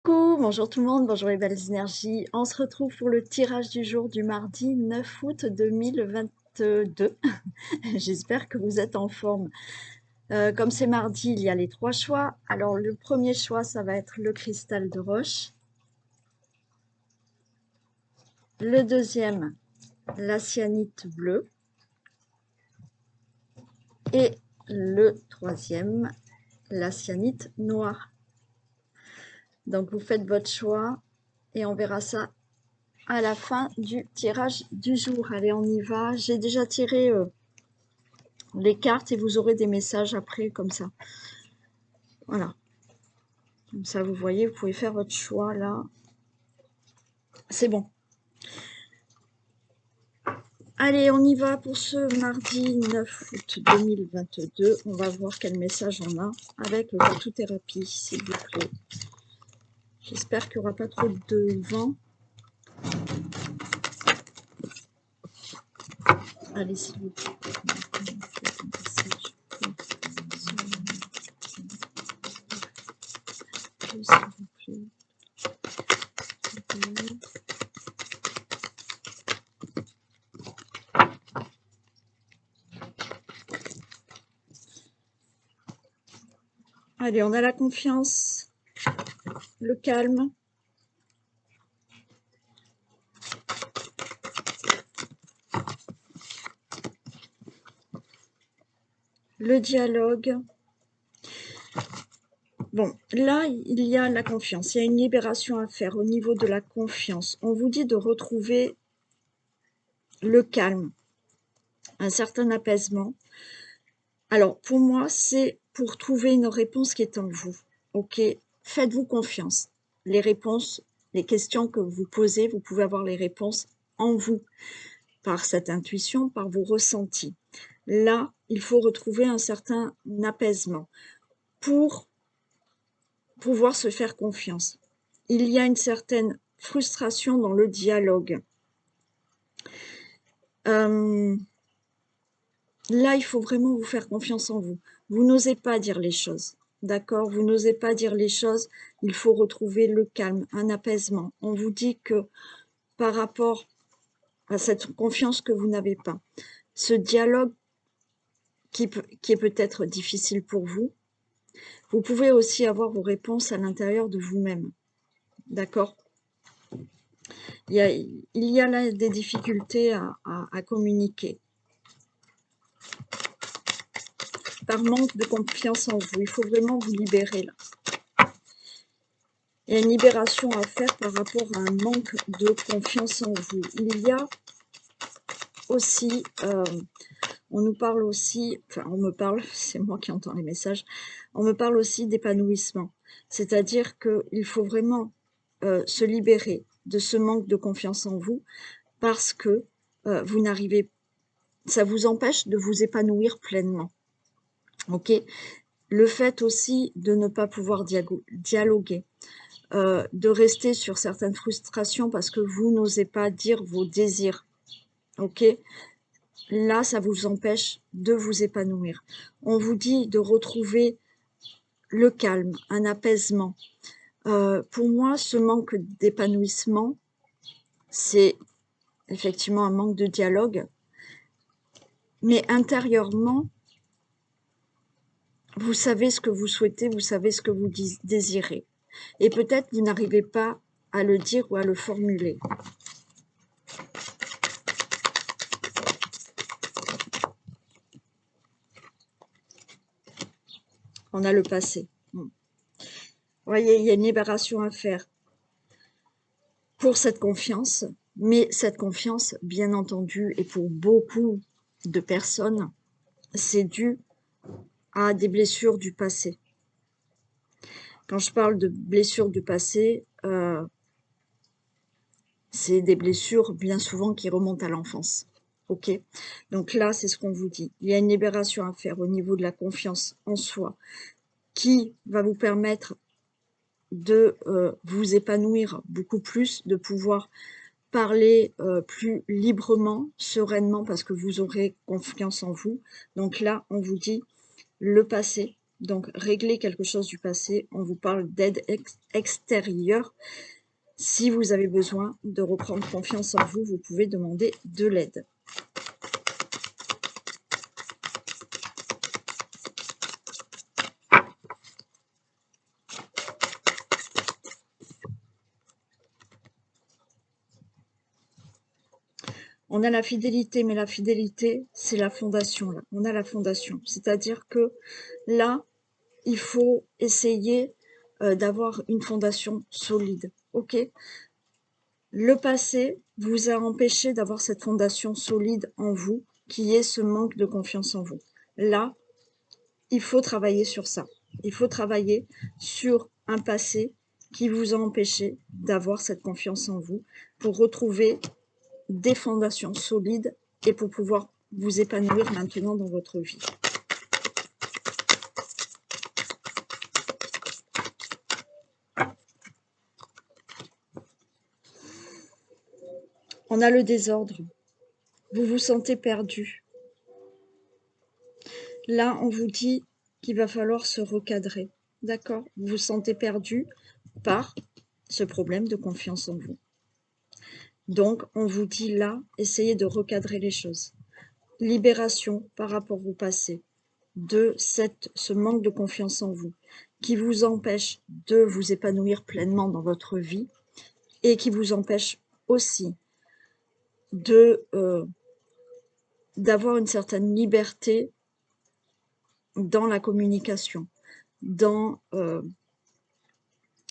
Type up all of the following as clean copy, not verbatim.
Coucou, bonjour tout le monde, bonjour les belles énergies. On se retrouve pour le tirage du jour du mardi 9 août 2022. J'espère que vous êtes en forme. Comme c'est mardi, il y a les 3 choix. Alors le premier choix, ça va être le cristal de roche. Le deuxième, la cyanite bleue. Et le troisième, la cyanite noire. Donc vous faites votre choix et on verra ça à la fin du tirage du jour. Allez, on y va. J'ai déjà tiré les cartes et vous aurez des messages après comme ça. Voilà. Comme ça, vous voyez, vous pouvez faire votre choix là. C'est bon. Allez, on y va pour ce mardi 9 août 2022. On va voir quel message on a avec le Vatu-thérapie, s'il vous plaît. J'espère qu'il n'y aura pas trop de vent. Allez, s'il vous plaît. S'il vous plaît. Allez, on a la confiance, le calme. Le dialogue. Bon, là, il y a la confiance. Il y a une libération à faire au niveau de la confiance. On vous dit de retrouver le calme, un certain apaisement. Alors, pour moi, c'est pour trouver une réponse qui est en vous. Ok, faites-vous confiance. Les réponses, les questions que vous posez, vous pouvez avoir les réponses en vous, par cette intuition, par vos ressentis. Là, il faut retrouver un certain apaisement pour pouvoir se faire confiance. Il y a une certaine frustration dans le dialogue. Là, il faut vraiment vous faire confiance en vous. Vous n'osez pas dire les choses, d'accord? Vous n'osez pas dire les choses, il faut retrouver le calme, un apaisement. On vous dit que par rapport à cette confiance que vous n'avez pas, ce dialogue qui est peut-être difficile pour vous, vous pouvez aussi avoir vos réponses à l'intérieur de vous-même, d'accord? Il y a là des difficultés à communiquer. Par manque de confiance en vous. Il faut vraiment vous libérer là. Il y a une libération à faire par rapport à un manque de confiance en vous. Il y a aussi, on nous parle aussi, enfin on me parle, c'est moi qui entends les messages, on me parle aussi d'épanouissement. C'est-à-dire qu'il faut vraiment se libérer de ce manque de confiance en vous parce que vous n'arrivez, ça vous empêche de vous épanouir pleinement. Ok, le fait aussi de ne pas pouvoir dialoguer, de rester sur certaines frustrations parce que vous n'osez pas dire vos désirs. Ok, là, ça vous empêche de vous épanouir. On vous dit de retrouver le calme, un apaisement. Pour moi, ce manque d'épanouissement, c'est effectivement un manque de dialogue, mais intérieurement, vous savez ce que vous souhaitez, vous savez ce que vous désirez. Et peut-être vous n'arrivez pas à le dire ou à le formuler. On a le passé. Vous voyez, il y a une libération à faire pour cette confiance, mais cette confiance, bien entendu, et pour beaucoup de personnes, c'est dû à des blessures du passé. Quand je parle de blessures du passé, c'est des blessures bien souvent qui remontent à l'enfance. Ok, donc là, c'est ce qu'on vous dit. Il y a une libération à faire au niveau de la confiance en soi qui va vous permettre de vous épanouir beaucoup plus, de pouvoir parler plus librement, sereinement, parce que vous aurez confiance en vous. Donc là, on vous dit le passé, Donc, régler quelque chose du passé, on vous parle d'aide extérieure. Si vous avez besoin de reprendre confiance en vous, vous pouvez demander de l'aide. On a la fidélité, mais la fidélité, c'est la fondation. Là. On a la fondation. C'est-à-dire que là, il faut essayer d'avoir une fondation solide. Ok? Le passé vous a empêché d'avoir cette fondation solide en vous, qui est ce manque de confiance en vous. Là, il faut travailler sur ça. Il faut travailler sur un passé qui vous a empêché d'avoir cette confiance en vous pour retrouver des fondations solides et pour pouvoir vous épanouir maintenant dans votre vie. On a le désordre. Vous vous sentez perdu. Là, on vous dit qu'il va falloir se recadrer. D'accord? Vous vous sentez perdu par ce problème de confiance en vous. Donc, on vous dit là, essayez de recadrer les choses. Libération par rapport au passé de ce manque de confiance en vous qui vous empêche de vous épanouir pleinement dans votre vie et qui vous empêche aussi d'avoir une certaine liberté dans la communication, dans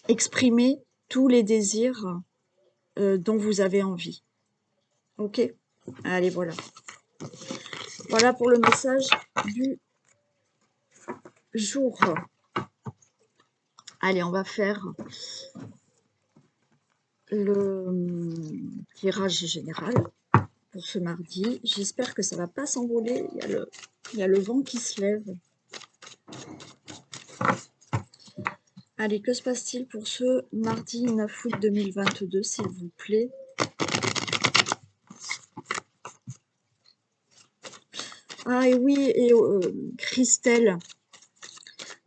exprimer tous les désirs dont vous avez envie. Ok? Allez, voilà. Voilà pour le message du jour. Allez, on va faire le tirage général pour ce mardi. J'espère que ça ne va pas s'envoler. Il y a le vent qui se lève. Allez, que se passe-t-il pour ce mardi 9 août 2022, s'il vous plaît? Ah, et oui, et Christelle.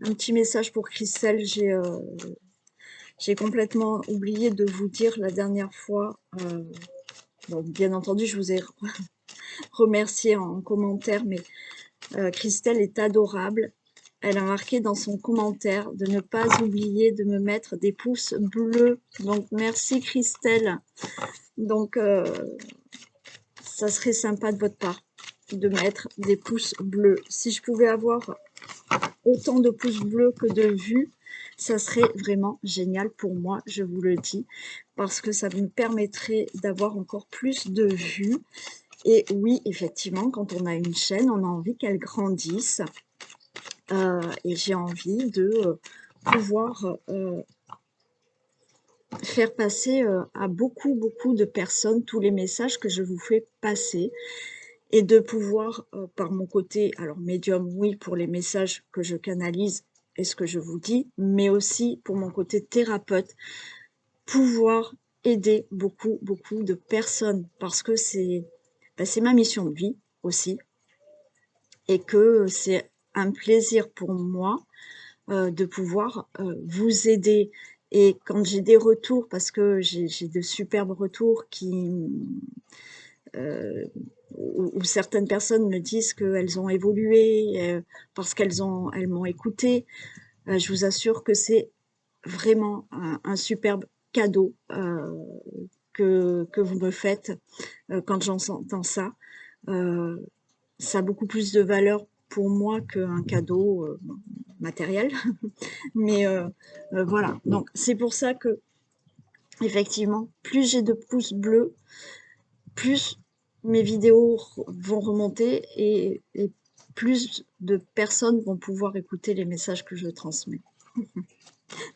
Un petit message pour Christelle. J'ai complètement oublié de vous dire la dernière fois. Bon, bien entendu, je vous ai remercié en commentaire, mais Christelle est adorable. Elle a marqué dans son commentaire de ne pas oublier de me mettre des pouces bleus. Donc, merci Christelle. Donc, ça serait sympa de votre part de mettre des pouces bleus. Si je pouvais avoir autant de pouces bleus que de vues, ça serait vraiment génial pour moi, je vous le dis, parce que ça me permettrait d'avoir encore plus de vues. Et oui, effectivement, quand on a une chaîne, on a envie qu'elle grandisse. Et j'ai envie de pouvoir faire passer à beaucoup de personnes tous les messages que je vous fais passer et de pouvoir, par mon côté, alors médium, oui, pour les messages que je canalise et ce que je vous dis, mais aussi pour mon côté thérapeute, pouvoir aider beaucoup de personnes parce que c'est ma mission de vie aussi et que c'est un plaisir pour moi de pouvoir vous aider. Et quand j'ai des retours, parce que j'ai de superbes retours où certaines personnes me disent qu'elles ont évolué parce qu'elles m'ont écouté, je vous assure que c'est vraiment un superbe cadeau que vous me faites quand j'entends ça. Ça a beaucoup plus de valeur pour moi qu'un cadeau matériel. Mais voilà, donc c'est pour ça que, effectivement, plus j'ai de pouces bleus, plus mes vidéos vont remonter et plus de personnes vont pouvoir écouter les messages que je transmets.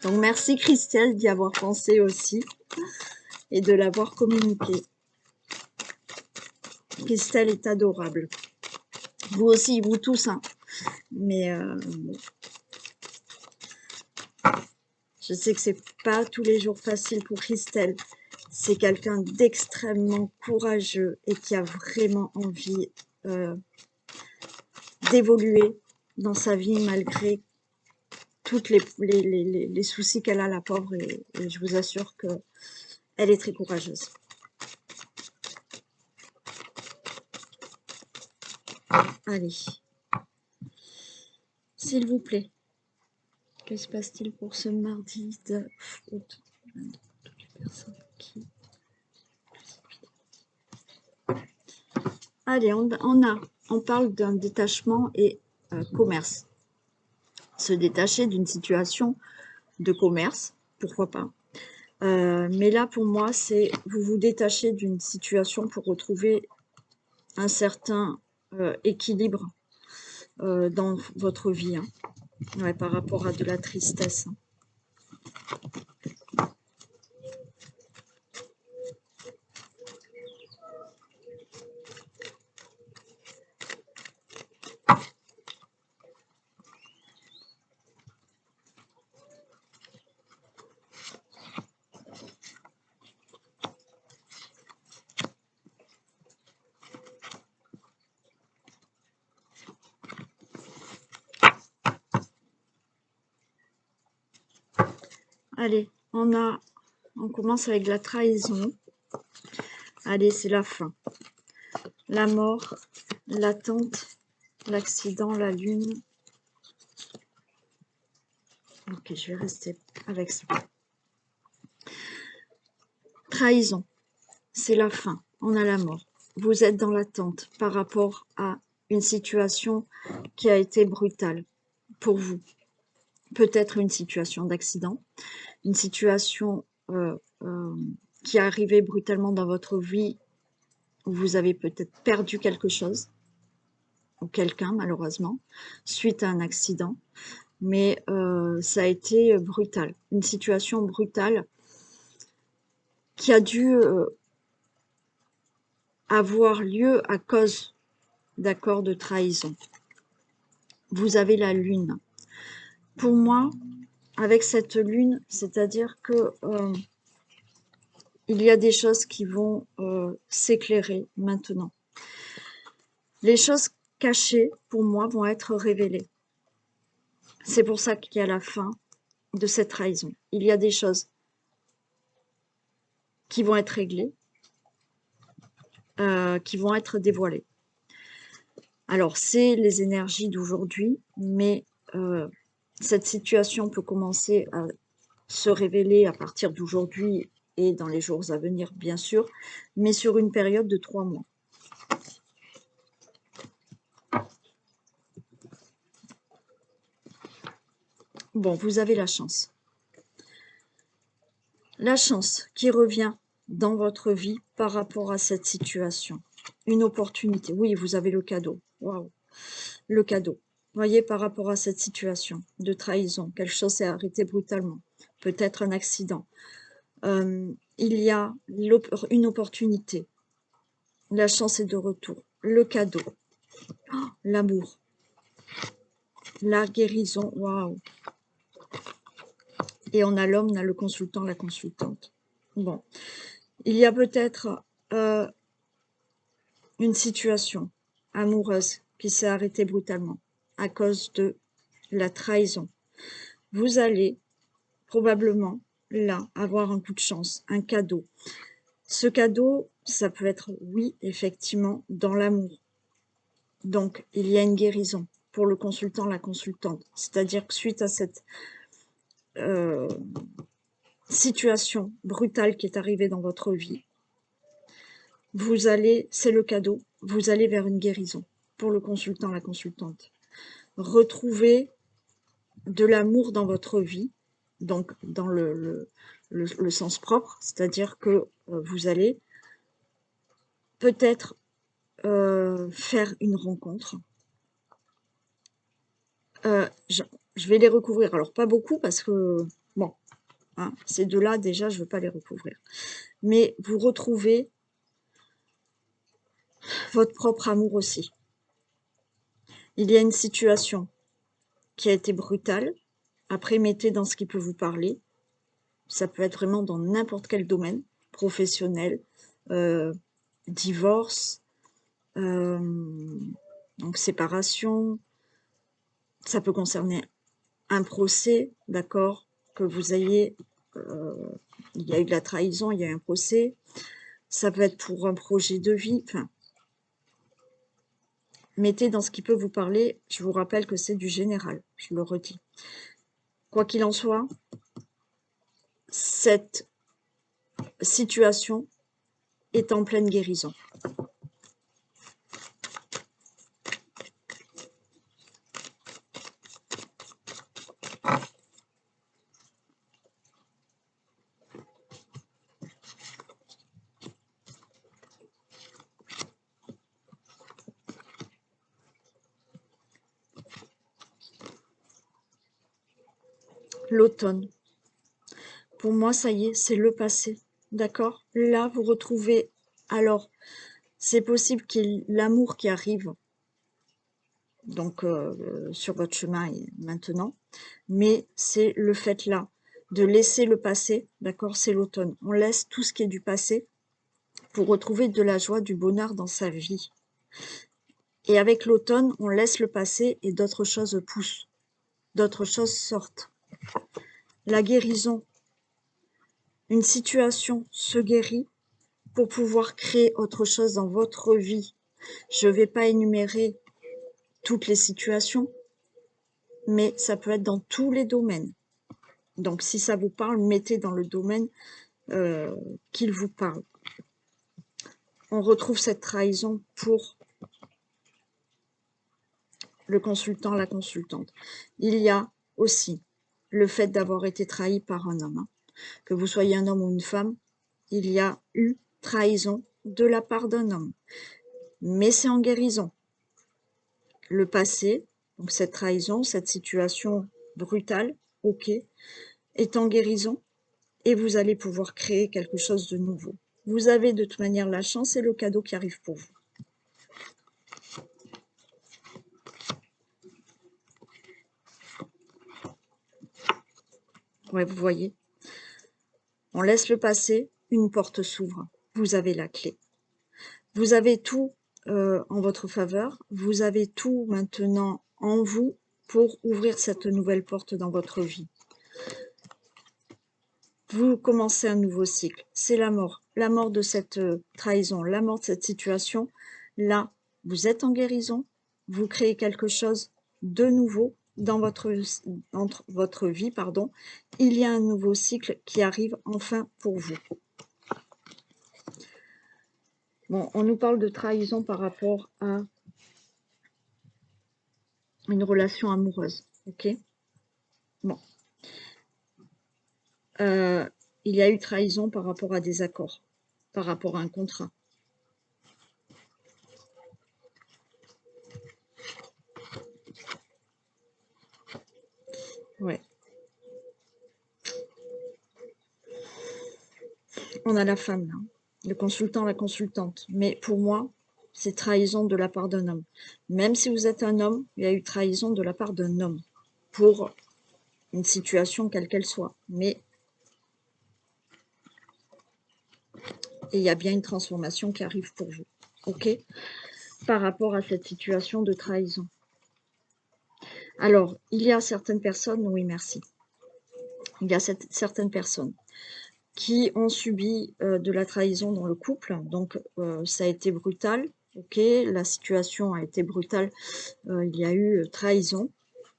Donc merci Christelle d'y avoir pensé aussi et de l'avoir communiqué. Christelle est adorable. Vous aussi, vous tous, hein. Mais je sais que c'est pas tous les jours facile pour Christelle. C'est quelqu'un d'extrêmement courageux et qui a vraiment envie d'évoluer dans sa vie malgré toutes les soucis qu'elle a, la pauvre, et je vous assure que elle est très courageuse. Allez, s'il vous plaît, que se passe-t-il pour ce mardi de août? Toutes les personnes qui... Allez, on parle d'un détachement et commerce. Se détacher d'une situation de commerce, pourquoi pas. Mais là, pour moi, c'est vous vous détachez d'une situation pour retrouver un certain équilibre dans votre vie, hein. Ouais, par rapport à de la tristesse. Allez, on commence avec la trahison. Allez, c'est la fin. La mort, l'attente, l'accident, la lune. Ok, je vais rester avec ça. Trahison, c'est la fin. On a la mort. Vous êtes dans l'attente par rapport à une situation qui a été brutale pour vous. Peut-être une situation d'accident, une situation qui est arrivée brutalement dans votre vie, où vous avez peut-être perdu quelque chose, ou quelqu'un malheureusement, suite à un accident, mais ça a été brutal, une situation brutale qui a dû avoir lieu à cause d'accords de trahison. Vous avez la lune. Pour moi, avec cette lune, c'est-à-dire que il y a des choses qui vont s'éclairer maintenant. Les choses cachées, pour moi, vont être révélées. C'est pour ça qu'il y a la fin de cette trahison. Il y a des choses qui vont être réglées, qui vont être dévoilées. Alors, c'est les énergies d'aujourd'hui, mais cette situation peut commencer à se révéler à partir d'aujourd'hui et dans les jours à venir, bien sûr, mais sur une période de 3 mois. Bon, vous avez la chance. La chance qui revient dans votre vie par rapport à cette situation. Une opportunité. Oui, vous avez le cadeau. Waouh. Le cadeau. Voyez, par rapport à cette situation de trahison, quelque chose s'est arrêté brutalement. Peut-être un accident. Il y a une opportunité. La chance est de retour. Le cadeau. Oh, l'amour. La guérison. Waouh. Et on a l'homme, on a le consultant, la consultante. Bon. Il y a peut-être une situation amoureuse qui s'est arrêtée brutalement à cause de la trahison. Vous allez probablement, là, avoir un coup de chance, un cadeau. Ce cadeau, ça peut être, oui, effectivement, dans l'amour. Donc, il y a une guérison pour le consultant, la consultante. C'est-à-dire que suite à cette situation brutale qui est arrivée dans votre vie, vous allez, c'est le cadeau, vous allez vers une guérison pour le consultant, la consultante. Retrouver de l'amour dans votre vie, donc dans le sens propre, c'est-à-dire que vous allez peut-être faire une rencontre. Je vais les recouvrir, alors pas beaucoup parce que, bon, hein, ces deux-là, déjà, je ne veux pas les recouvrir. Mais vous retrouvez votre propre amour aussi. Il y a une situation qui a été brutale. Après, mettez dans ce qui peut vous parler. Ça peut être vraiment dans n'importe quel domaine, professionnel, divorce, donc séparation. Ça peut concerner un procès, d'accord, que vous ayez, il y a eu de la trahison, il y a eu un procès, ça peut être pour un projet de vie, enfin, mettez dans ce qui peut vous parler, je vous rappelle que c'est du général, je le redis. Quoi qu'il en soit, cette situation est en pleine guérison. L'automne. Pour moi, ça y est, c'est le passé. D'accord? Là, vous retrouvez... Alors, c'est possible qu'il y ait l'amour qui arrive, donc sur votre chemin maintenant, mais c'est le fait là, de laisser le passé, d'accord? C'est l'automne. On laisse tout ce qui est du passé pour retrouver de la joie, du bonheur dans sa vie. Et avec l'automne, on laisse le passé et d'autres choses poussent, d'autres choses sortent. La guérison. Une situation se guérit pour pouvoir créer autre chose dans votre vie. Je ne vais pas énumérer toutes les situations, mais ça peut être dans tous les domaines. Donc, si ça vous parle, mettez dans le domaine qu'il vous parle. On retrouve cette trahison pour le consultant, la consultante. Il y a aussi le fait d'avoir été trahi par un homme. Que vous soyez un homme ou une femme, il y a eu trahison de la part d'un homme. Mais c'est en guérison. Le passé, donc cette trahison, cette situation brutale, ok, est en guérison et vous allez pouvoir créer quelque chose de nouveau. Vous avez de toute manière la chance et le cadeau qui arrive pour vous. Ouais, vous voyez. On laisse le passé, une porte s'ouvre. Vous avez la clé. Vous avez tout en votre faveur. Vous avez tout maintenant en vous pour ouvrir cette nouvelle porte dans votre vie. Vous commencez un nouveau cycle. C'est la mort de cette trahison, la mort de cette situation. Là, vous êtes en guérison. Vous créez quelque chose de nouveau dans votre vie, pardon. Il y a un nouveau cycle qui arrive enfin pour vous. Bon, on nous parle de trahison par rapport à une relation amoureuse, ok? Bon. Il y a eu trahison par rapport à des accords, par rapport à un contrat. Ouais. On a la femme, là. Le consultant, la consultante. Mais pour moi, c'est trahison de la part d'un homme. Même si vous êtes un homme, il y a eu trahison de la part d'un homme pour une situation quelle qu'elle soit. Mais il y a bien une transformation qui arrive pour vous. Ok? Par rapport à cette situation de trahison. Alors, il y a certaines personnes, oui merci, il y a certaines personnes qui ont subi de la trahison dans le couple, donc ça a été brutal, ok, la situation a été brutale, il y a eu trahison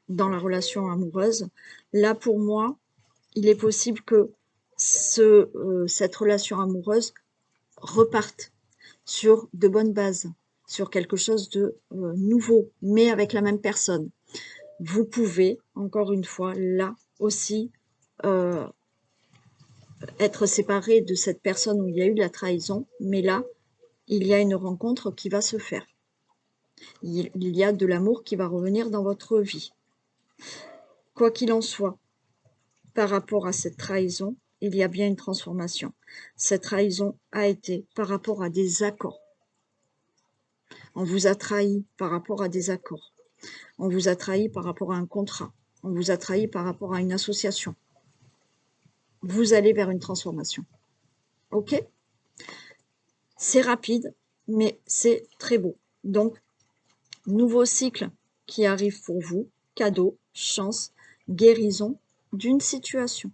dans la relation amoureuse. Là, pour moi, il est possible que cette relation amoureuse reparte sur de bonnes bases, sur quelque chose de nouveau, mais avec la même personne. Vous pouvez, encore une fois, là aussi, être séparé de cette personne où il y a eu de la trahison, mais là, il y a une rencontre qui va se faire. Il y a de l'amour qui va revenir dans votre vie. Quoi qu'il en soit, par rapport à cette trahison, il y a bien une transformation. Cette trahison a été par rapport à des accords. On vous a trahi par rapport à des accords. On vous a trahi par rapport à un contrat. On vous a trahi par rapport à une association. Vous allez vers une transformation. Ok? C'est rapide, mais c'est très beau. Donc, nouveau cycle qui arrive pour vous. Cadeau, chance, guérison d'une situation.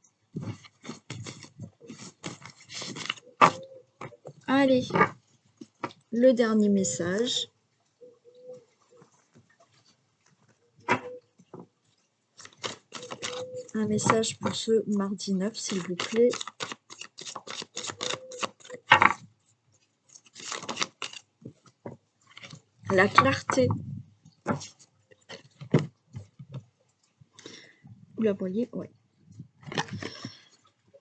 Allez, le dernier message. Un message pour ce mardi 9, s'il vous plaît. La clarté. Vous la voyez? Oui.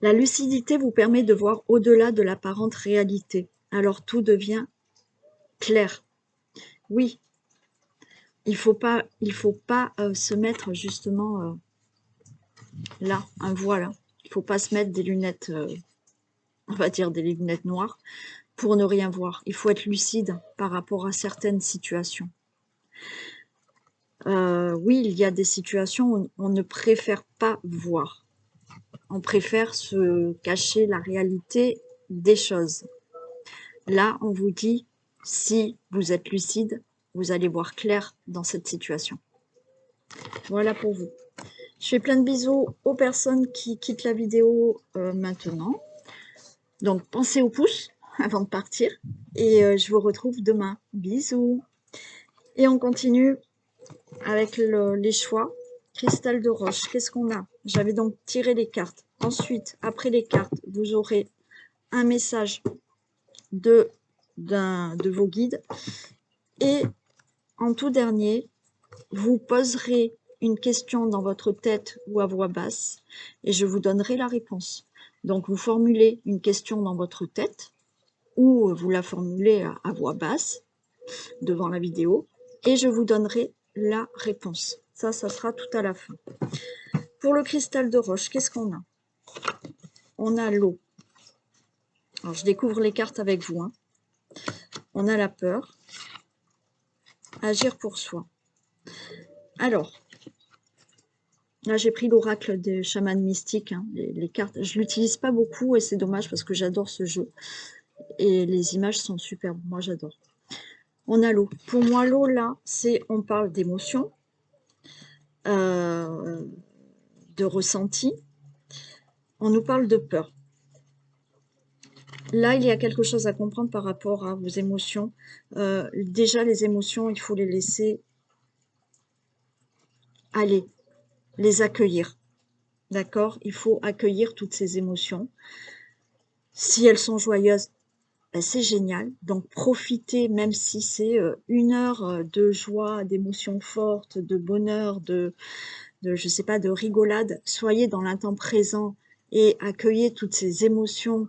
La lucidité vous permet de voir au-delà de l'apparente réalité. Alors tout devient clair. Oui, il faut pas se mettre justement là, un voile. Il faut pas se mettre des lunettes, on va dire des lunettes noires, pour ne rien voir. Il faut être lucide par rapport à certaines situations. Oui, il y a des situations où on ne préfère pas voir. On préfère se cacher la réalité des choses. Là, on vous dit, si vous êtes lucide, vous allez voir clair dans cette situation. Voilà pour vous. Je fais plein de bisous aux personnes qui quittent la vidéo maintenant. Donc, pensez au pouce avant de partir. Et je vous retrouve demain. Bisous. Et on continue avec les choix. Cristal de roche, qu'est-ce qu'on a? J'avais donc tiré les cartes. Ensuite, après les cartes, vous aurez un message de vos guides. Et en tout dernier, vous poserez une question dans votre tête ou à voix basse et je vous donnerai la réponse. Donc, vous formulez une question dans votre tête ou vous la formulez à voix basse devant la vidéo et je vous donnerai la réponse. Ça sera tout à la fin. Pour le cristal de roche, qu'est-ce qu'on a? On a l'eau. Alors, je découvre les cartes avec vous. Hein. On a la peur. Agir pour soi. Alors, là, j'ai pris l'oracle des chamans mystiques. Hein, les cartes, je l'utilise pas beaucoup et c'est dommage parce que j'adore ce jeu. Et les images sont superbes. Moi, j'adore. On a l'eau. Pour moi, l'eau, là, on parle d'émotion, de ressenti. On nous parle de peur. Là, il y a quelque chose à comprendre par rapport à vos émotions. Déjà, les émotions, il faut les laisser aller, les accueillir. D'accord? Il faut accueillir toutes ces émotions. Si elles sont joyeuses, ben c'est génial. Donc, profitez, même si c'est 1 heure de joie, d'émotions fortes, de bonheur, je sais pas, de rigolade. Soyez dans l'instant présent et accueillez toutes ces émotions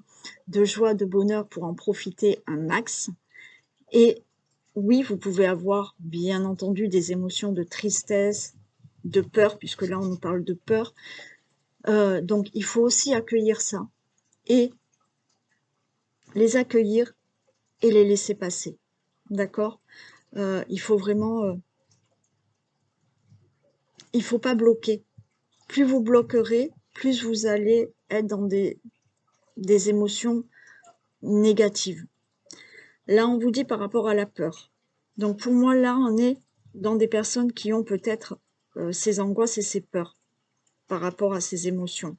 de joie, de bonheur pour en profiter un max. Et oui, vous pouvez avoir, bien entendu, des émotions de tristesse, de peur, puisque là, on nous parle de peur. Donc, il faut aussi accueillir ça et les accueillir et les laisser passer. D'accord? Il faut vraiment... il faut pas bloquer. Plus vous bloquerez, plus vous allez être dans des émotions négatives. Là, on vous dit par rapport à la peur. Donc, pour moi, là, on est dans des personnes qui ont peut-être ces angoisses et ces peurs par rapport à ces émotions.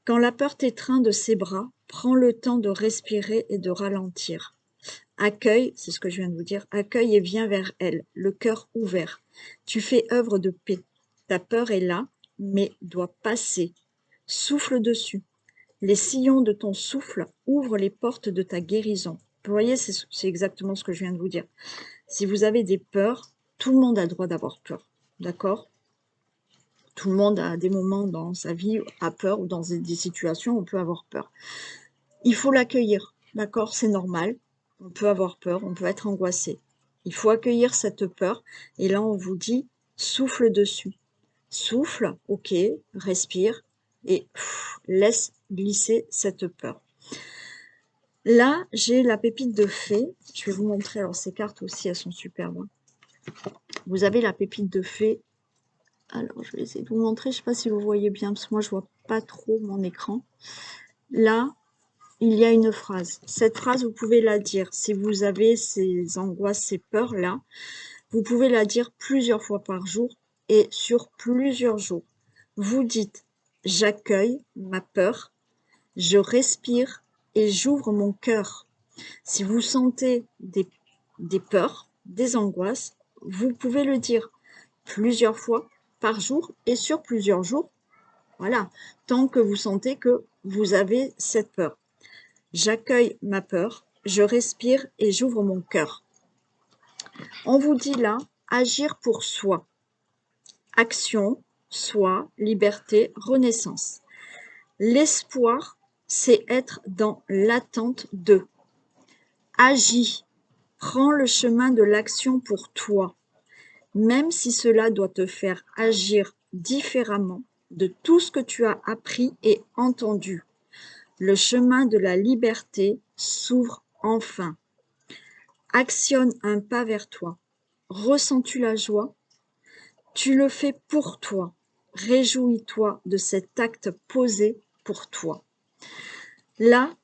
Quand la peur t'étreint de ses bras, prends le temps de respirer et de ralentir. Accueille, c'est ce que je viens de vous dire, accueille et viens vers elle, le cœur ouvert. Tu fais œuvre de paix. Ta peur est là, mais doit passer. Souffle dessus. Les sillons de ton souffle ouvrent les portes de ta guérison. Vous voyez, c'est exactement ce que je viens de vous dire. Si vous avez des peurs, tout le monde a le droit d'avoir peur. D'accord? Tout le monde a des moments dans sa vie a peur ou dans des situations où on peut avoir peur. Il faut l'accueillir. D'accord? C'est normal. On peut avoir peur, on peut être angoissé. Il faut accueillir cette peur. Et là, on vous dit, souffle dessus. Souffle, ok, respire et laisse glisser cette peur. Là, j'ai la pépite de fée. Je vais vous montrer. Alors, ces cartes aussi, elles sont superbes. Vous avez la pépite de fée. Alors, je vais essayer de vous montrer. Je ne sais pas si vous voyez bien, parce que moi, je ne vois pas trop mon écran. Là, il y a une phrase. Cette phrase, vous pouvez la dire. Si vous avez ces angoisses, ces peurs-là, vous pouvez la dire plusieurs fois par jour et sur plusieurs jours. Vous dites « J'accueille ma peur, je respire et j'ouvre mon cœur ». Si vous sentez des peurs, des angoisses, vous pouvez le dire plusieurs fois par jour et sur plusieurs jours. Voilà, tant que vous sentez que vous avez cette peur. J'accueille ma peur, je respire et j'ouvre mon cœur. On vous dit là, agir pour soi. Action, soi, liberté, renaissance. L'espoir, c'est être dans l'attente de. Agis, prends le chemin de l'action pour toi, même si cela doit te faire agir différemment de tout ce que tu as appris et entendu. Le chemin de la liberté s'ouvre enfin. Actionne un pas vers toi. Ressens-tu la joie? Tu le fais pour toi. Réjouis-toi de cet acte posé pour toi. Là,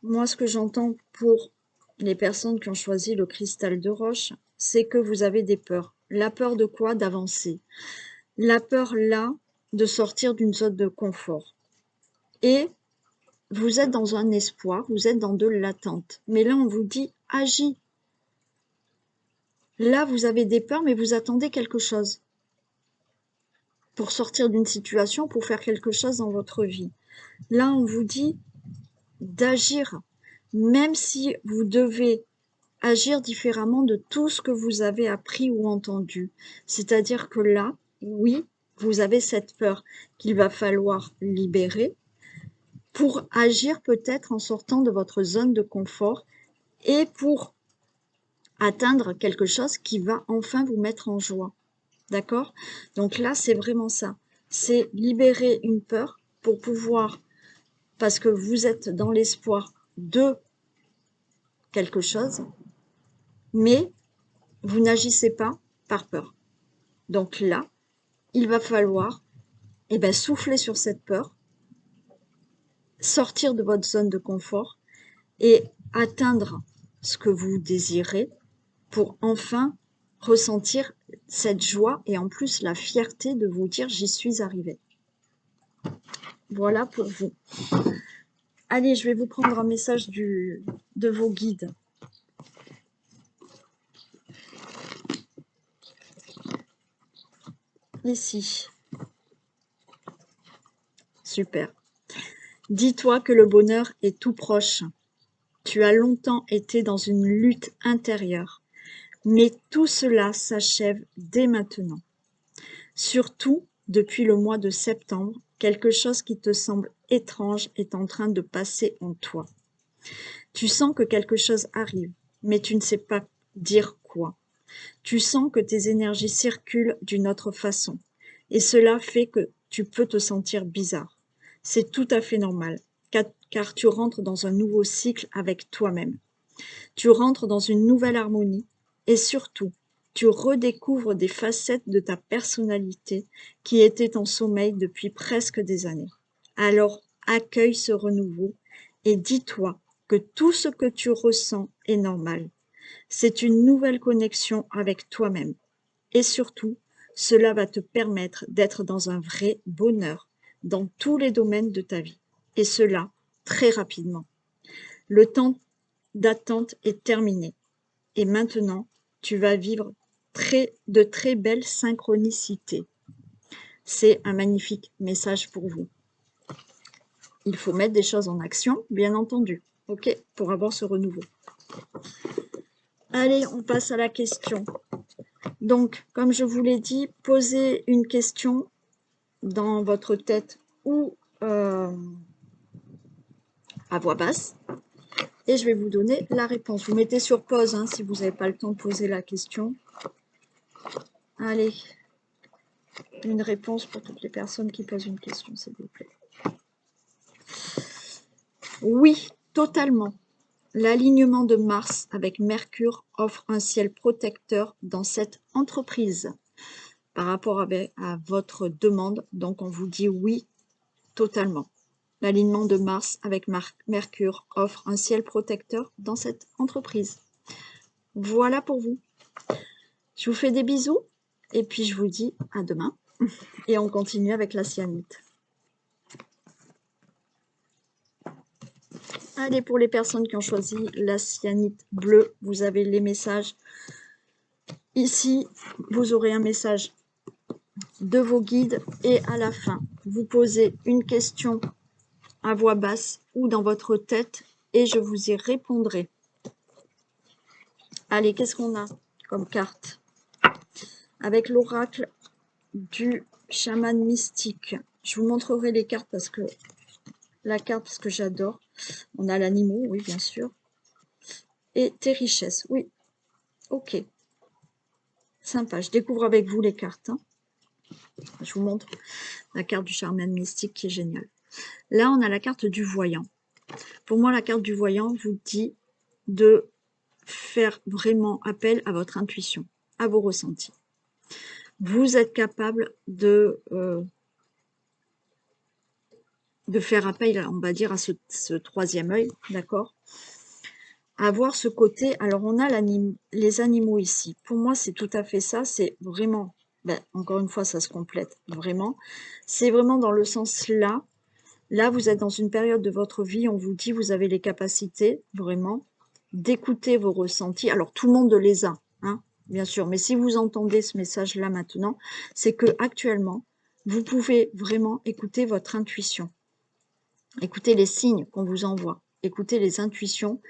moi, ce que j'entends pour les personnes qui ont choisi le cristal de roche, c'est que vous avez des peurs. La peur de quoi? D'avancer. La peur, là, de sortir d'une zone de confort. Et vous êtes dans un espoir, vous êtes dans de l'attente. Mais là, on vous dit, agis. Là, vous avez des peurs, mais vous attendez quelque chose pour sortir d'une situation, pour faire quelque chose dans votre vie. Là, on vous dit d'agir, même si vous devez agir différemment de tout ce que vous avez appris ou entendu. C'est-à-dire que là, oui, vous avez cette peur qu'il va falloir libérer pour agir peut-être en sortant de votre zone de confort et pour atteindre quelque chose qui va enfin vous mettre en joie. D'accord? Donc là, c'est vraiment ça. C'est libérer une peur pour pouvoir, parce que vous êtes dans l'espoir de quelque chose, mais vous n'agissez pas par peur. Donc là, il va falloir souffler sur cette peur, sortir de votre zone de confort et atteindre ce que vous désirez pour enfin ressentir cette joie et en plus la fierté de vous dire j'y suis arrivé. Voilà pour vous. Allez, je vais vous prendre un message de vos guides. Ici. Super. Dis-toi que le bonheur est tout proche. Tu as longtemps été dans une lutte intérieure, mais tout cela s'achève dès maintenant. Surtout, depuis le mois de septembre, quelque chose qui te semble étrange est en train de passer en toi. Tu sens que quelque chose arrive, mais tu ne sais pas dire quoi. Tu sens que tes énergies circulent d'une autre façon, et cela fait que tu peux te sentir bizarre. C'est tout à fait normal, car tu rentres dans un nouveau cycle avec toi-même. Tu rentres dans une nouvelle harmonie, et surtout, tu redécouvres des facettes de ta personnalité qui étaient en sommeil depuis presque des années. Alors, accueille ce renouveau et dis-toi que tout ce que tu ressens est normal. C'est une nouvelle connexion avec toi-même. Et surtout, cela va te permettre d'être dans un vrai bonheur dans tous les domaines de ta vie. Et cela, très rapidement. Le temps d'attente est terminé. Et maintenant, tu vas vivre de très belles synchronicités. C'est un magnifique message pour vous. Il faut mettre des choses en action, bien entendu, ok, pour avoir ce renouveau. Allez, on passe à la question. Donc, comme je vous l'ai dit, posez une question dans votre tête ou à voix basse et je vais vous donner la réponse. Vous mettez sur pause hein, si vous n'avez pas le temps de poser la question. Allez, une réponse pour toutes les personnes qui posent une question, s'il vous plaît. Oui, totalement. L'alignement de Mars avec Mercure offre un ciel protecteur dans cette entreprise par rapport à votre demande. Donc, on vous dit oui, totalement. L'alignement de Mars avec Mercure offre un ciel protecteur dans cette entreprise. Voilà pour vous. Je vous fais des bisous et puis je vous dis à demain Et on continue avec la cyanite. Allez, pour les personnes qui ont choisi la cyanite bleue, vous avez les messages. Ici, vous aurez un message de vos guides et à la fin, vous posez une question à voix basse ou dans votre tête et je vous y répondrai. Allez, qu'est-ce qu'on a comme carte? Avec l'oracle du chaman mystique. Je vous montrerai les cartes parce que j'adore. On a l'animaux, oui, bien sûr. Et tes richesses, oui. Ok. Sympa. Je découvre avec vous les cartes. Hein. Je vous montre la carte du chaman mystique qui est géniale. Là, on a la carte du voyant. Pour moi, la carte du voyant vous dit de faire vraiment appel à votre intuition, à vos ressentis. Vous êtes capable de faire appel, on va dire, à ce troisième œil, d'accord? Avoir ce côté, alors on a les animaux ici. Pour moi, c'est tout à fait ça, c'est vraiment, encore une fois, ça se complète, vraiment. C'est vraiment dans le sens là. Là, vous êtes dans une période de votre vie, on vous dit, vous avez les capacités, vraiment, d'écouter vos ressentis. Alors, tout le monde les a, hein, bien sûr. Mais si vous entendez ce message-là maintenant, c'est que actuellement, vous pouvez vraiment écouter votre intuition. Écoutez les signes qu'on vous envoie. Écoutez les intuitions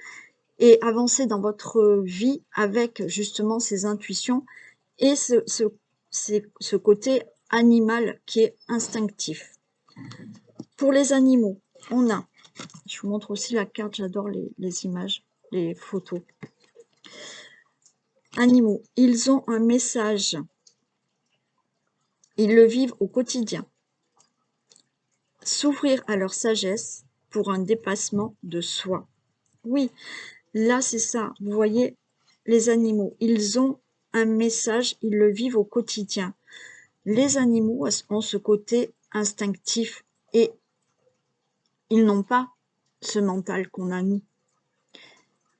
et avancer dans votre vie avec justement ces intuitions et ce côté animal qui est instinctif. Pour les animaux, on a, je vous montre aussi la carte, j'adore les images, les photos. Animaux, ils ont un message, ils le vivent au quotidien. S'ouvrir à leur sagesse pour un dépassement de soi. Oui, là c'est ça, vous voyez, les animaux, ils ont un message, ils le vivent au quotidien. Les animaux ont ce côté instinctif et ils n'ont pas ce mental qu'on a nous.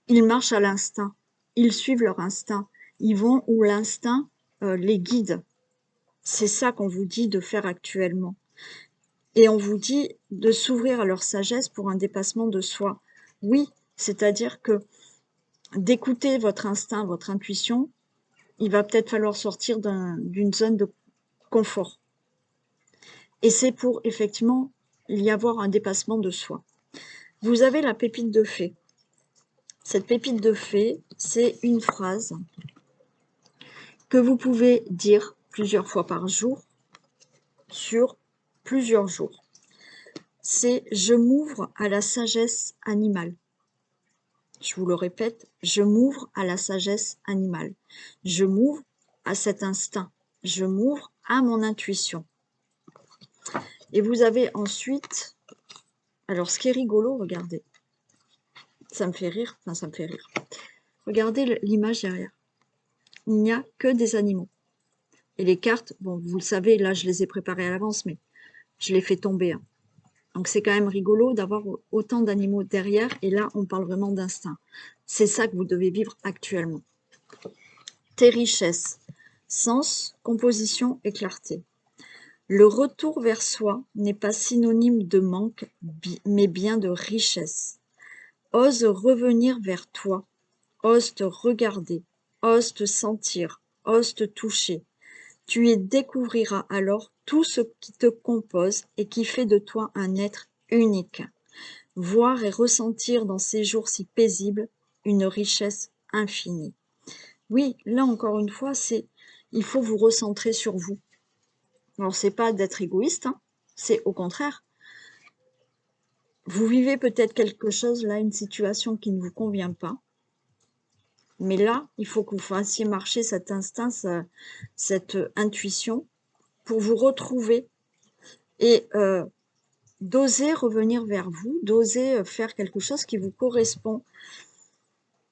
Ils marchent à l'instinct, ils suivent leur instinct, ils vont où l'instinct les guide. C'est ça qu'on vous dit de faire actuellement. Et on vous dit de s'ouvrir à leur sagesse pour un dépassement de soi. Oui, c'est-à-dire que d'écouter votre instinct, votre intuition, il va peut-être falloir sortir d'une zone de confort. Et c'est pour, effectivement, y avoir un dépassement de soi. Vous avez la pépite de fée. Cette pépite de fée, c'est une phrase que vous pouvez dire plusieurs fois par jour, sur plusieurs jours. C'est « Je m'ouvre à la sagesse animale ». Je vous le répète, je m'ouvre à la sagesse animale. Je m'ouvre à cet instinct. Je m'ouvre à mon intuition. Et vous avez ensuite, alors ce qui est rigolo, regardez, ça me fait rire, enfin ça me fait rire. Regardez l'image derrière. Il n'y a que des animaux. Et les cartes, bon, vous le savez, là je les ai préparées à l'avance, mais je les fais tomber. Hein. Donc c'est quand même rigolo d'avoir autant d'animaux derrière, et là on parle vraiment d'instinct. C'est ça que vous devez vivre actuellement. Tes richesses, sens, composition et clarté. Le retour vers soi n'est pas synonyme de manque, mais bien de richesse. Ose revenir vers toi, ose te regarder, ose te sentir, ose te toucher. Tu y découvriras alors tout ce qui te compose et qui fait de toi un être unique. Voir et ressentir dans ces jours si paisibles une richesse infinie. Oui, là encore une fois, il faut vous recentrer sur vous. Alors, c'est pas d'être égoïste, hein, c'est au contraire. Vous vivez peut-être quelque chose, là, une situation qui ne vous convient pas. Mais là, il faut que vous fassiez marcher cet instinct, cette intuition, pour vous retrouver et d'oser revenir vers vous, d'oser faire quelque chose qui vous correspond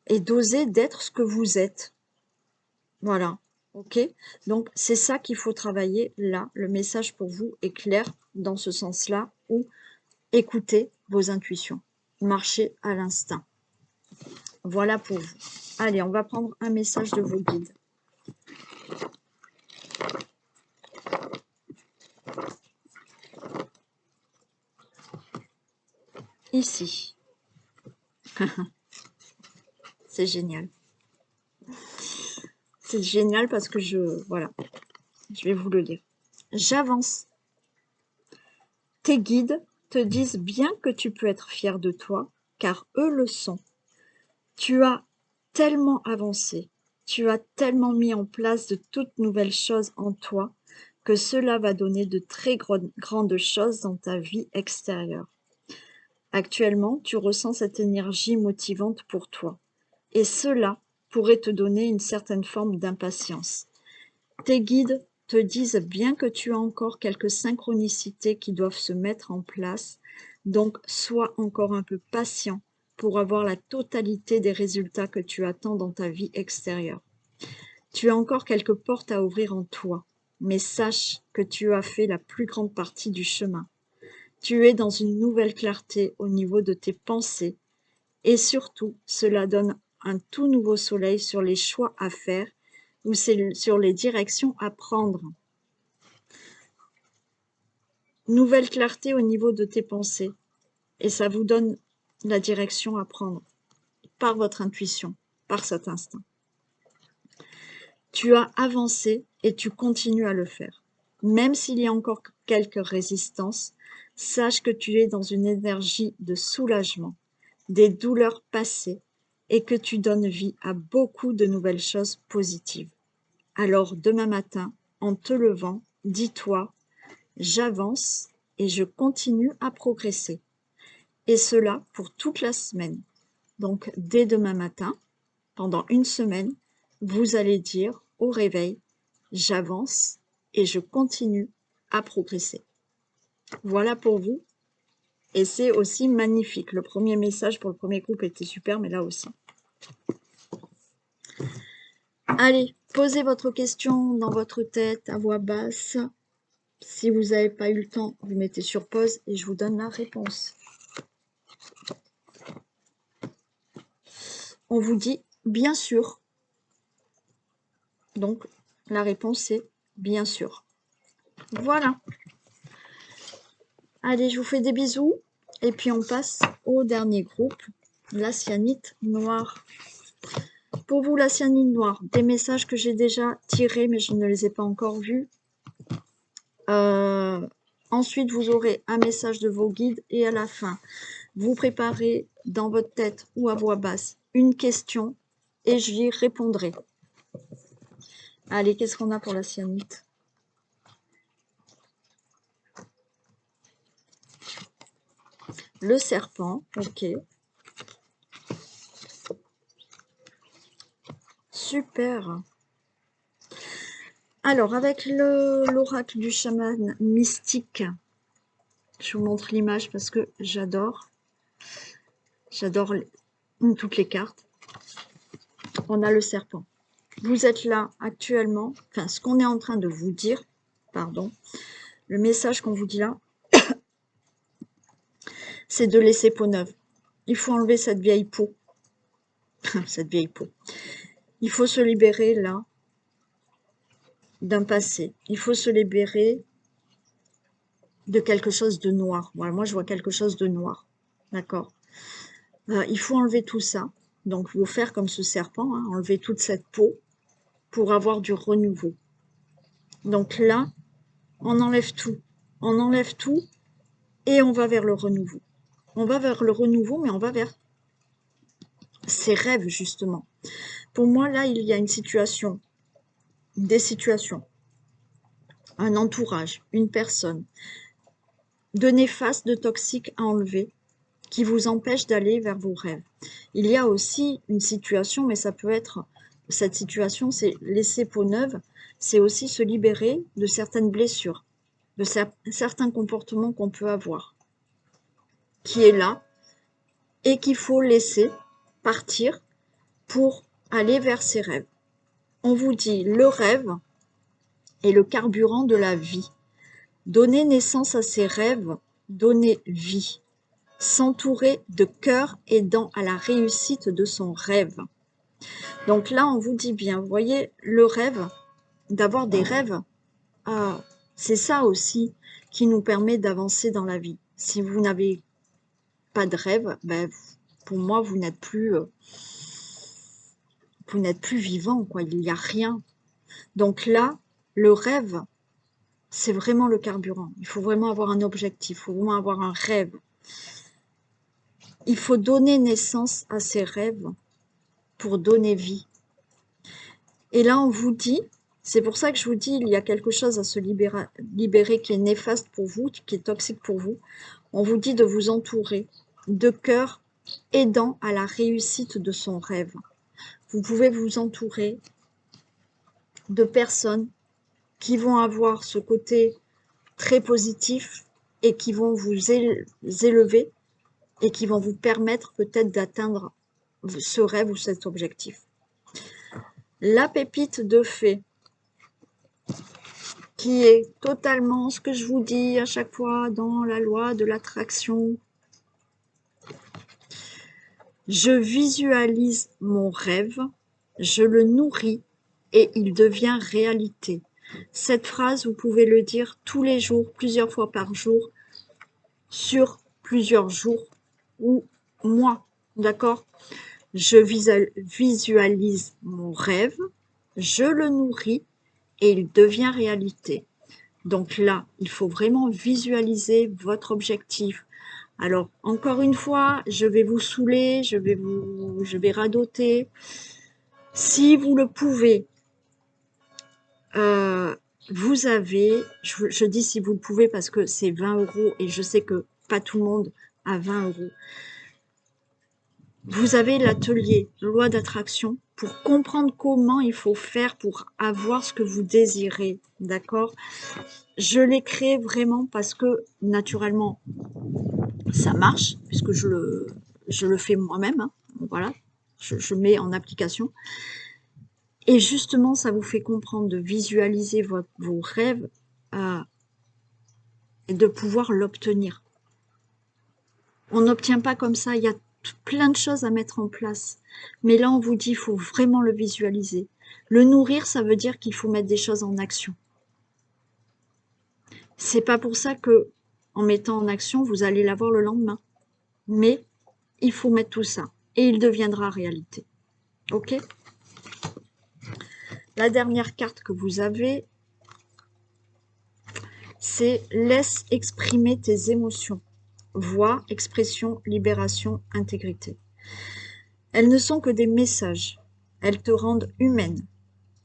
et d'oser d'être ce que vous êtes. Voilà, ok? Donc, c'est ça qu'il faut travailler là. Le message pour vous est clair dans ce sens-là, où écoutez vos intuitions, marchez à l'instinct. Voilà pour vous. Allez, on va prendre un message de vos guides. ici. C'est génial. C'est génial parce que voilà, je vais vous le lire. J'avance. Tes guides te disent bien que tu peux être fier de toi, car eux le sont. Tu as tellement avancé, tu as tellement mis en place de toutes nouvelles choses en toi, que cela va donner de très grandes choses dans ta vie extérieure. Actuellement, tu ressens cette énergie motivante pour toi, et cela pourrait te donner une certaine forme d'impatience. Tes guides te disent bien que tu as encore quelques synchronicités qui doivent se mettre en place, donc sois encore un peu patient pour avoir la totalité des résultats que tu attends dans ta vie extérieure. Tu as encore quelques portes à ouvrir en toi, mais sache que tu as fait la plus grande partie du chemin. Tu es dans une nouvelle clarté au niveau de tes pensées, et surtout, cela donne un tout nouveau soleil sur les choix à faire ou sur les directions à prendre. Nouvelle clarté au niveau de tes pensées, et ça vous donne la direction à prendre par votre intuition, par cet instinct. Tu as avancé et tu continues à le faire. Même s'il y a encore quelques résistances, sache que tu es dans une énergie de soulagement, des douleurs passées, et que tu donnes vie à beaucoup de nouvelles choses positives. Alors demain matin, en te levant, dis-toi, j'avance et je continue à progresser. Et cela pour toute la semaine. Donc dès demain matin, pendant une semaine, vous allez dire au réveil, j'avance et je continue à progresser. Voilà pour vous. Et c'est aussi magnifique. Le premier message pour le premier groupe était super, mais là aussi. Allez, posez votre question dans votre tête à voix basse. Si vous n'avez pas eu le temps, vous mettez sur pause et je vous donne la réponse. On vous dit bien sûr. Donc, la réponse est bien sûr. Voilà. Allez, je vous fais des bisous. Et puis, on passe au dernier groupe, la cyanite noire. Pour vous, la cyanite noire, des messages que j'ai déjà tirés, mais je ne les ai pas encore vus. Ensuite, vous aurez un message de vos guides. Et à la fin, vous préparez dans votre tête ou à voix basse une question et j'y répondrai. Allez, qu'est-ce qu'on a pour la cyanite? Le serpent, ok. Super. Alors, avec l'oracle du chaman mystique, je vous montre l'image parce que j'adore. J'adore toutes les cartes. On a le serpent. Vous êtes là actuellement, enfin, ce qu'on est en train de vous dire, pardon, le message qu'on vous dit là, c'est de laisser peau neuve. Il faut enlever cette vieille peau. Cette vieille peau. Il faut se libérer, là, d'un passé. Il faut se libérer de quelque chose de noir. Voilà, moi, je vois quelque chose de noir. D'accord. Il faut enlever tout ça. Donc, vous faire comme ce serpent, hein, enlever toute cette peau pour avoir du renouveau. Donc là, on enlève tout. On enlève tout et on va vers le renouveau. On va vers le renouveau, mais on va vers ses rêves, justement. Pour moi, là, il y a une situation, des situations, un entourage, une personne, de néfaste, de toxique à enlever, qui vous empêche d'aller vers vos rêves. Il y a aussi une situation, mais ça peut être, cette situation, c'est laisser peau neuve, c'est aussi se libérer de certaines blessures, de certains comportements qu'on peut avoir, qui est là, et qu'il faut laisser partir pour aller vers ses rêves. On vous dit, le rêve est le carburant de la vie. Donner naissance à ses rêves, donner vie. S'entourer de cœur aidant à la réussite de son rêve. Donc là, on vous dit bien, vous voyez, le rêve, d'avoir des rêves, c'est ça aussi qui nous permet d'avancer dans la vie. Si vous n'avez pas de rêve, ben, pour moi, vous n'êtes plus vivant, quoi. Il n'y a rien. Donc là, le rêve, c'est vraiment le carburant. Il faut vraiment avoir un objectif, il faut vraiment avoir un rêve. Il faut donner naissance à ces rêves pour donner vie. Et là, on vous dit, c'est pour ça que je vous dis, il y a quelque chose à se libérer qui est néfaste pour vous, qui est toxique pour vous. On vous dit de vous entourer de cœurs aidant à la réussite de son rêve. Vous pouvez vous entourer de personnes qui vont avoir ce côté très positif et qui vont vous élever et qui vont vous permettre peut-être d'atteindre ce rêve ou cet objectif. La pépite de fée, qui est totalement ce que je vous dis à chaque fois dans la loi de l'attraction. Je visualise mon rêve, je le nourris et il devient réalité. Cette phrase, vous pouvez le dire tous les jours, plusieurs fois par jour, sur plusieurs jours ou mois, d'accord? Je visualise mon rêve, je le nourris et il devient réalité. Donc là, il faut vraiment visualiser votre objectif. Alors, encore une fois, je vais vous saouler, je vais radoter. Si vous le pouvez, vous avez, je dis si vous le pouvez parce que c'est 20 € et je sais que pas tout le monde a 20 €. Vous avez l'atelier loi d'attraction pour comprendre comment il faut faire pour avoir ce que vous désirez, d'accord? Je l'ai créé vraiment parce que naturellement, ça marche, puisque je le fais moi-même, hein, voilà, je mets en application. Et justement, ça vous fait comprendre de visualiser vos rêves et de pouvoir l'obtenir. On n'obtient pas comme ça, il y a plein de choses à mettre en place. Mais là, on vous dit, il faut vraiment le visualiser. Le nourrir, ça veut dire qu'il faut mettre des choses en action. C'est pas pour ça que, en mettant en action, vous allez l'avoir le lendemain. Mais il faut mettre tout ça et il deviendra réalité. Ok? La dernière carte que vous avez, c'est laisse exprimer tes émotions. Voix, expression, libération, intégrité. Elles ne sont que des messages. Elles te rendent humaine.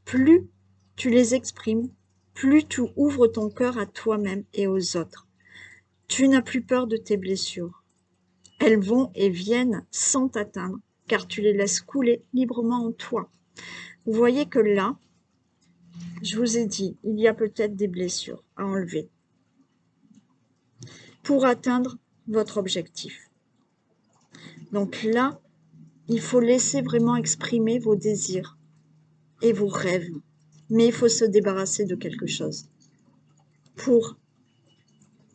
Plus tu les exprimes, plus tu ouvres ton cœur à toi-même et aux autres. Tu n'as plus peur de tes blessures. Elles vont et viennent sans t'atteindre, car tu les laisses couler librement en toi. Vous voyez que là, je vous ai dit, il y a peut-être des blessures à enlever pour atteindre votre objectif. Donc là, il faut laisser vraiment exprimer vos désirs et vos rêves. Mais il faut se débarrasser de quelque chose pour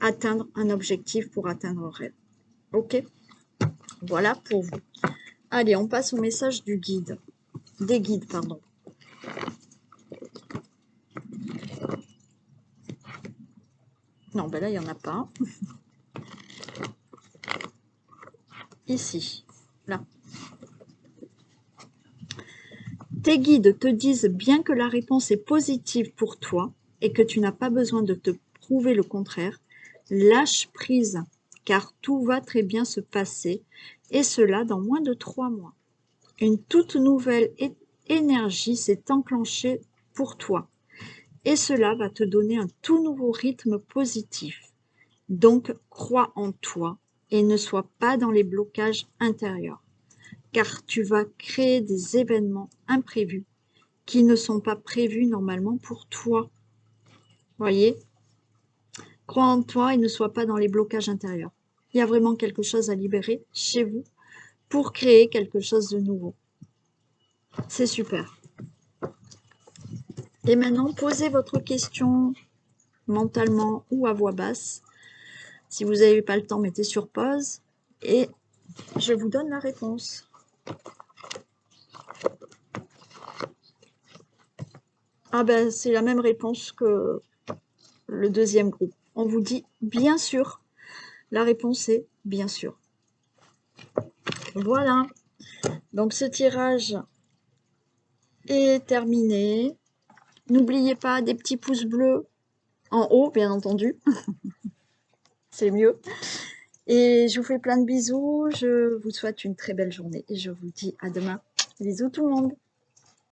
atteindre un objectif, pour atteindre un rêve. Ok? Voilà pour vous. Allez, on passe au message du guide. Des guides, pardon. Non, ben là, il n'y en a pas. Ici, là. Tes guides te disent bien que la réponse est positive pour toi et que tu n'as pas besoin de te prouver le contraire. Lâche prise, car tout va très bien se passer, et cela dans moins de 3 mois. Une toute nouvelle énergie s'est enclenchée pour toi, et cela va te donner un tout nouveau rythme positif. Donc, crois en toi et ne sois pas dans les blocages intérieurs, car tu vas créer des événements imprévus qui ne sont pas prévus normalement pour toi. Voyez? Crois en toi et ne sois pas dans les blocages intérieurs. Il y a vraiment quelque chose à libérer chez vous pour créer quelque chose de nouveau. C'est super. Et maintenant, posez votre question mentalement ou à voix basse. Si vous n'avez pas le temps, mettez sur pause et je vous donne la réponse. Ah ben, c'est la même réponse que le deuxième groupe. On vous dit bien sûr. La réponse est bien sûr. Voilà. Donc ce tirage est terminé. N'oubliez pas des petits pouces bleus en haut, bien entendu. C'est mieux. Et je vous fais plein de bisous. Je vous souhaite une très belle journée et je vous dis à demain. Bisous tout le monde.